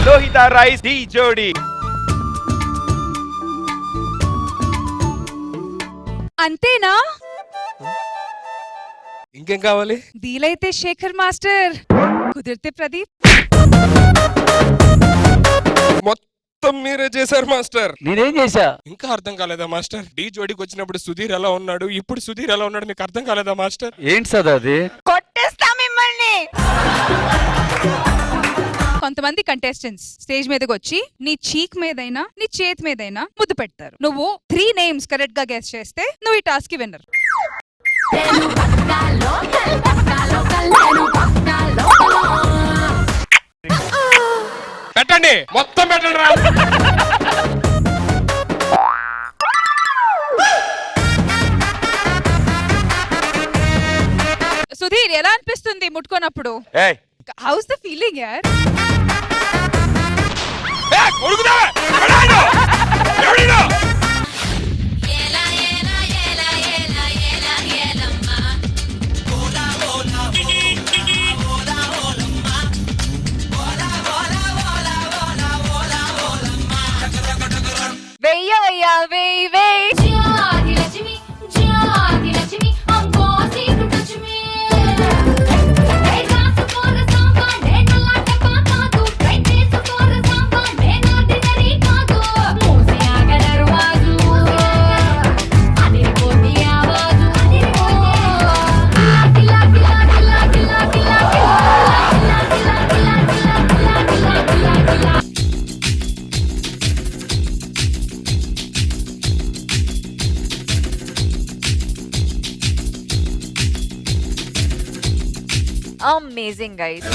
Lohitha rice D జోడి. అంతేనా? ఇంకేం కావాలి? వీలైతే శేఖర్ మాస్టర్, కుదిరితే ప్రదీప్. మొత్తం మీరే చేశారు మాస్టర్. నేనేం చేశా? ఇంకా అర్థం కాలేదా మాస్టర్? డి జోడికి వచ్చినప్పుడు సుధీర్ ఎలా ఉన్నాడు, ఇప్పుడు సుధీర్ ఎలా ఉన్నాడు మీకు అర్థం కాలేదా మాస్టర్? ఏంటి సదా అది? కొట్టేస్తా మిమ్మల్ని. కొంతమంది కంటెస్టెంట్స్ స్టేజ్ మీదకి వచ్చి నీ చీక్ మీదైనా నీ చేతి మీదైనా ముద్దు పెడతారు. నువ్వు 3 నేమ్స్ కరెక్ట్ గా గెస్ చేస్తే నువ్వు ఈ టాస్క్ కి విన్నర్. పెట్టండి, మొత్తం పెట్టండి రా. సుధీర్, ఎలా అనిపిస్తుంది ముట్టుకున్నప్పుడు? హౌస్ ద ఫీలింగ్ యార్? వెయ్యవయ్యా, వెయ్యి వెయ్యి. Amazing, guys.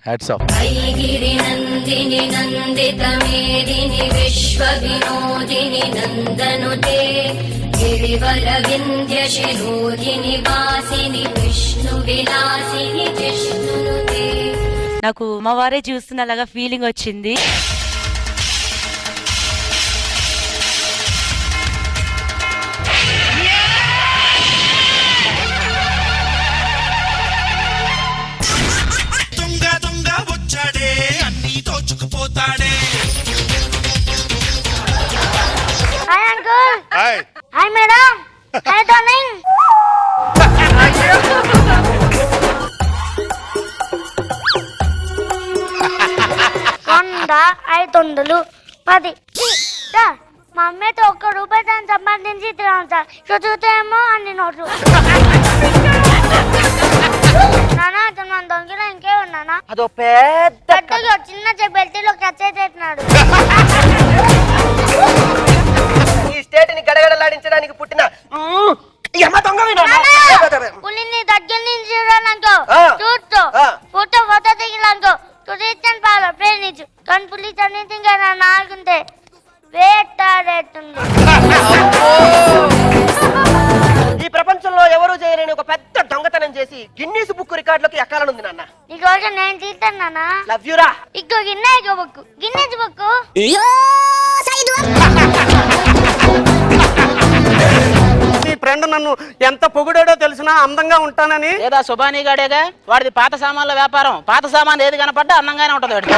Hats off. ఐగిరి నందిని నందిత మేదిని విశ్వ వినోదిని నందనుతే గిరివర వింధ్య శిరోధిని వాసిని విష్ణు విలాసిని జిష్ణునుతే. నాకు అమ్మవారే చూస్తున్నలాగా ఫీలింగ్ వచ్చింది. Hi uncle. Hi madam. Hi darling. వంద 500 10. మా అమ్మతో ₹1 దాన్ని సంపాదించి చూస్తేమో అన్ని నోట్లు. నానా మన దొంగలో ఇంకే ఉన్నానా? అదో పెద్ద చిన్న బెల్టీలో కచ్చేసేస్తున్నాడు. ఈ స్టేట్ ని గడగడలాడించడానికి పుట్టిన పులిని దగ్గర నుంచి చూడాలనుకో, చూస్తూ ఫోటో దిగాలనుకో, చూపించాను పాల ప్రేమించు. కానీ పులి చనిపోతే నన్ను ఆగుంటే వేటాడేస్తుంది. ఈ ప్రపంచంలో ఎవరు చేయలేని ఒక పెద్ద దొంగతనం చేసి గిన్నీస్ బుక్ రికార్డులోకి ఎక్కాలనుంది నాన్న. ఈ రోజు నేను తీస్తాను నాన్న. లవ్ యూరా. ఇంకో గిన్నెస్ బుక్. నీ ఫ్రెండ్ నన్ను ఎంత పొగిడాడో తెలిసినా అందంగా ఉంటానని. లేదా సుబానీ గాడేగా, వాడిది పాత సామాన్ల వ్యాపారం. పాత సామాన్ ఏది కనపడ్డా అందంగానే ఉంటది వాడికి.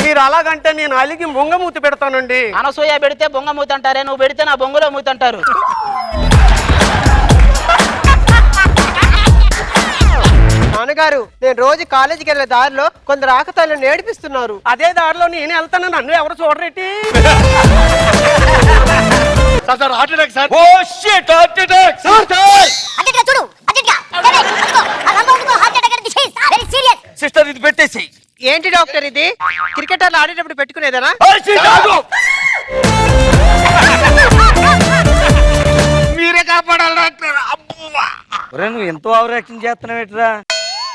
మీరు అలాగంటే నేను అలిగి బొంగమూతి పెడతానండి. అనసూయ పెడితే బొంగమూతి అంటారే, నువ్వు పెడితే నా బొంగులో మూతి అంటారు. నాన్నగారు, నేను రోజు కాలేజీకి వెళ్ళే దారిలో కొందరు ఆకతాయిలను నేర్పిస్తున్నారు. అదే దారిలో నేను వెళ్తాను, నన్ను ఎవరు చూడరేటి. సిస్టర్, ఇది పెట్టేసి. ఏంటి డాక్టర్ ఇది? క్రికెటర్లు ఆడేటప్పుడు పెట్టుకునేదేనా? మీరే కాపాడాలి డాక్టర్. నువ్వు ఎంతో ఓవర్ యాక్షన్ చేస్తున్నావేట్రా?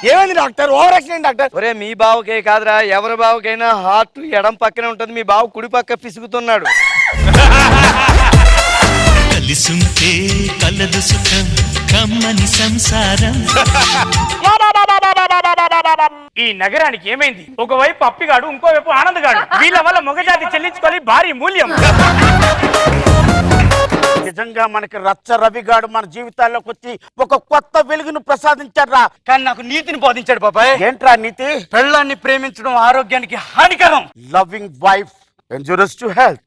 ఏమైంది డాక్టర్? Over action doctor. ఒరే, మీ బావకే కాదురా, ఎవరి బావకైనా హార్ట్ ఎడం పక్కనే ఉంటది. మీ బావ కుడి పక్క పిసుకుతున్నాడు. కలిసుంటే కలదు సుఖం కమ్మని సంసారం. ఈ నగరానికి ఏమైంది? ఒకవైపు అప్పిగాడు, ఇంకోవైపు ఆనందగాడు. వీళ్ళ వల్ల మొగజాతి చెల్లించుకొని భారీ మూల్యం. నిజంగా మనకి రచ్చ రవిగాడు మన జీవితాల్లోకి వచ్చి ఒక కొత్త వెలుగును ప్రసాదించాడ్రా. కానీ నాకు నీతిని బోధించాడు బాబాయ్. ఏంట్రా నీతి? పెళ్ళాన్ని ప్రేమించడం ఆరోగ్యానికి హానికరం. Loving wife injurious to health.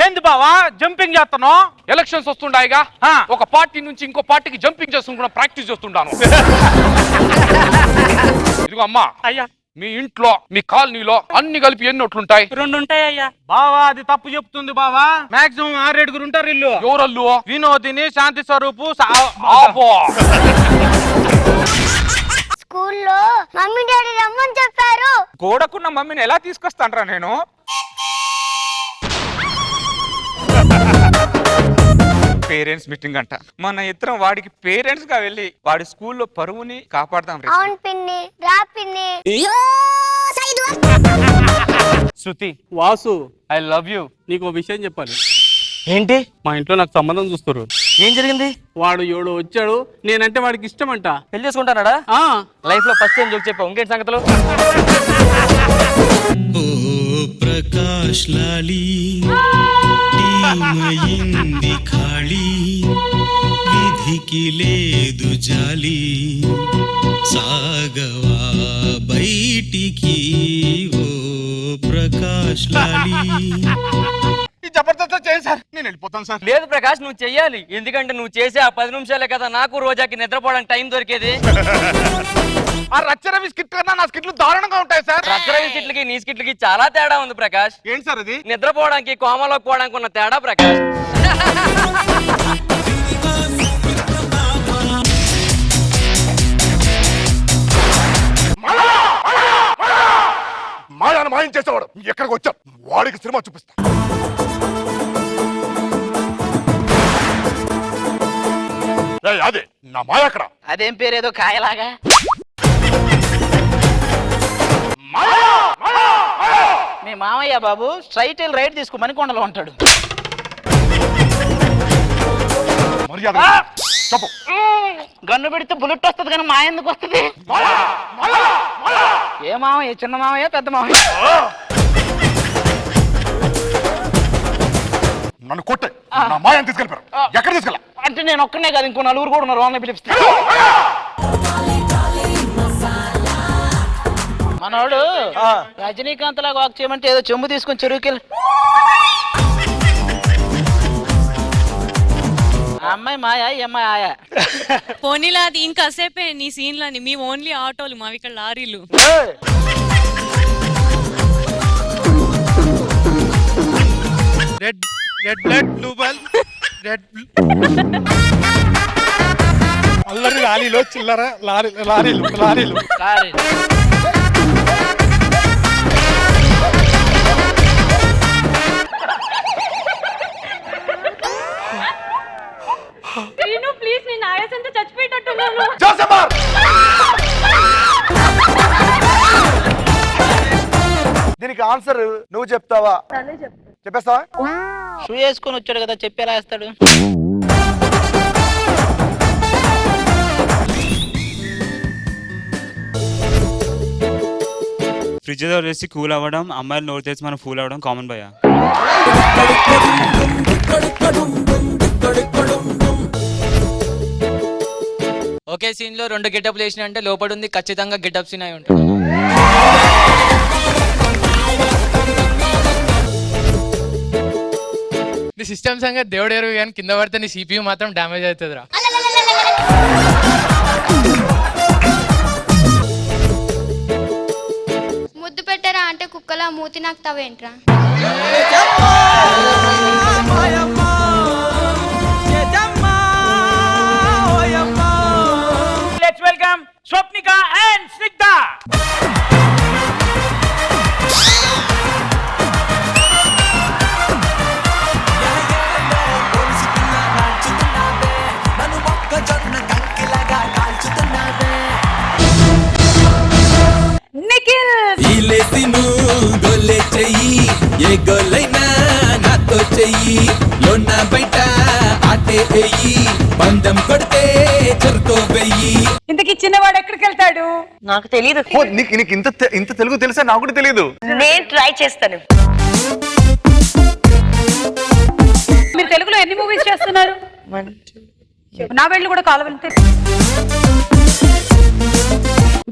ఏంది బావా జంపింగ్ చేస్తున్నావు? ఎలక్షన్స్ వస్తుండాయిగా, ఒక పార్టీ నుంచి ఇంకో పార్టీకి జంపింగ్ చేస్తున్నా ప్రాక్టీస్ చేస్తుంటాను. ఇదిగో అమ్మా, అయ్యా మీ ఇంట్లో మీ కాలనీలో అన్ని కలిపి ఎన్ని నోట్లుంటాయి? 2 ఉంటాయి అయ్యా. బావా అది తప్పు చెప్తుంది బావా. మాక్సిమం 6-7 ఉంటారు ఇల్లు. ఎవరల్లు? వినోదిని, శాంతి స్వరూపు. స్కూల్లో మమ్మీ డాడీ రమ్మని చెప్పారు. గోడకున్న మమ్మీని ఎలా తీసుకొస్తానరా నేను? పేరెంట్స్ మీటింగ్ అంట. మన ఇద్దరం వాడికి పేరెంట్స్ గా వెళ్ళి వాడి స్కూల్లో పరువుని కాపాడదాం. అవును పిన్ని, రా పిన్ని. శృతి, వాసు, ఐ లవ్ యూ. నీకు విషయం చెప్పాలి. ఏంటి? మా ఇంట్లో నాకు సంబంధం చూస్తారు. ఏం జరిగింది? వాడు ఎవడో వచ్చాడు, నేనంటే వాడికి ఇష్టం అంట. పెళ్లి చేసుకుంటాడా? లైఫ్ లో ఫస్ట్ టైం జోక్ చెప్పావు. ఇంకేంటి సంగతులు? ప్రకాష్ లాలి టీమయింది ఖాళీ, విధికి లేదు జాలి, సాగవా బయటికి ఓ ప్రకాష్ లాలి. జబర్దస్త్ చేయండి సార్, నేను వెళ్ళిపోతాను సార్. లేదు ప్రకాష్, నువ్వు చెయ్యాలి. ఎందుకంటే నువ్వు చేసే ఆ 10 నిమిషాలే కదా నాకు రోజాకి నిద్రపోవడానికి టైం దొరికేది. ఆ రచ్చరవి స్కిట్ కన్నా నా స్కిట్లు దారుణంగా ఉంటాయి సార్. రచ్చరవి స్కిట్లకి నీ స్కిట్లకి చాలా తేడా ఉంది ప్రకాష్. ఏంటి సార్ అది? నిద్రపోవడానికి కోమలోకి పోవడానికి ఉన్న తేడా ప్రకాష్. మాయాన్ని మాయం చేసేవాడు ఎక్కడికి వచ్చా, వాడికి సినిమా చూపిస్తా. అదే నా మాయ అక్కడ. అదేం పేరేదో కాయలాగా. మీ మామయ్య బాబు స్ట్రైట్ రైట్ తీసుకు మణికొండలో ఉంటాడు. మర్యాద చెప్పు. గన్ను పెడితే బుల్లెట్ వస్తుంది కానీ మా ఎందుకు వస్తుంది? ఏ మామయ్య? చిన్న మామయ్య, పెద్ద మామయ్య? నన్ను కొట్టే నా మాయని తీసుకెళ్ళిపోయారు. ఎక్కడ తీసుకెళ్ళా? అంటే నేను ఒక్కనే కాదు, ఇంకో 4 కూడా ఉన్నారు. వాళ్ళని పిలిపిస్తా. మనోడు రజనీకాంత్ లాగా వాక్ చేయమంటే ఏదో చెంబు తీసుకొని చెరువుకెళ్ళి. అమ్మాయి మాయా, ఈ అమ్మాయి ఆయా. పోనీలా అది ఇంకాసేపే నీ సీన్లని. మీ ఓన్లీ ఆటోలు, మావి ఇక్కడ లారీలు. రెడ్ బ్లడ్, బ్లూ బల్, రెడ్ అల్లరి లారీలో చిల్లర లారీలు. ప్లీజ్, నేను ఆయాసంతో చచ్చిపోయేటట్టున్నాను. దీనికి ఆన్సర్ నువ్వు చెప్తావా? చెప్పేస్తావా? షూ వేసుకొని వచ్చాడు కదా, చెప్పేలా వేస్తాడు. ఫ్రిడ్జ్ లో వేసి కూల్ అవ్వడం, అమ్మాయిలు నోరు తెచ్చి మనం ఫూల్ అవ్వడం కామన్ భయ్యా. ఒకే సీన్ లో 2 గెటప్లు వేసిన అంటే లోపల ఉంది ఖచ్చితంగా గెటప్ సీన్ అయి ఉంటుంది. నీ సిస్టమ్ సంగతి దేవుడు ఎరుగు, కానీ కింద పడితే నీ CPU మాత్రం డ్యామేజ్ అవుతుందిరా. ముద్దు పెట్టరా అంటే కుక్కలా మూతి నాకు తవేంట్రా? Let's welcome Swapnika and Snigdha. Nikhil గొల్లే చెయ్యి ఏ గొల్లైనా నాతో చెయ్యి లోన బయట ఆటే ఎయ్యి పందెం కొడితే చెరుతో వెయ్యి. ఇంతకీ చిన్నవాడు ఎక్కడికి వెళ్తాడు? నాకు తెలియదు. నీకు ఇంత తెలుగు తెలుసా? నాకు కూడా తెలియదు. నేను ట్రై చేస్తాను. మీరు తెలుగులో ఎన్ని మూవీస్ చేస్తున్నారు? నా వెళ్ళి కూడా కాలు వెళ్తే.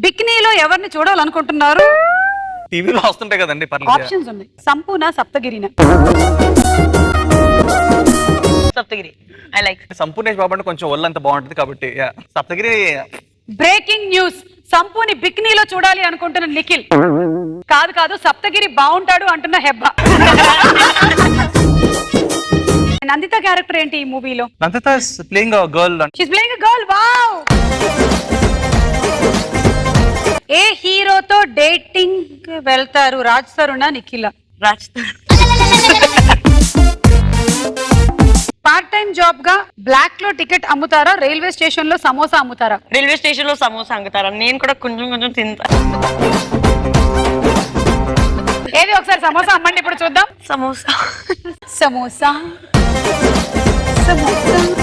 బిక్నీలో ఎవరిని చూడాలనుకుంటున్నారు? టీవీలో వస్తుంటాయి కదండి. ఆప్షన్స్ ఉన్నాయి. సంపూనా, సప్తగిరినా? సప్తగిరి. I like. సంపూర్ణేష్ బాబు అంటే కొంచెం ఒళ్ళంత బాగుంటది కాబట్టి సప్తగిరి. బ్రేకింగ్ న్యూస్, సంపూని బిక్నీలో చూడాలి అనుకుంటున్న నిఖిల్. కాదు సప్తగిరి బాగుంటాడు అంటున్న హెబ్బా. నందిత క్యారెక్టర్ ఏంటి ఈ మూవీలో? Nanditha is playing a girl. She's playing a girl. Wow. ఏ హీరోతో డేటింగ్ వెళ్తారు? రాజ్ తరుణ, నిఖిల? రాజ్. పార్ట్ టైం జాబ్ గా బ్లాక్ లో టికెట్ అమ్ముతారా? రైల్వే స్టేషన్ లో సమోసా అమ్ముతారా? రైల్వే స్టేషన్ లో సమోసా అమ్ముతారా? నేను కూడా కొంచెం తింటా. ఏది ఒకసారి సమోసా అమ్మండి ఇప్పుడు చూద్దాం. సమోసా. సమోసా సమోసా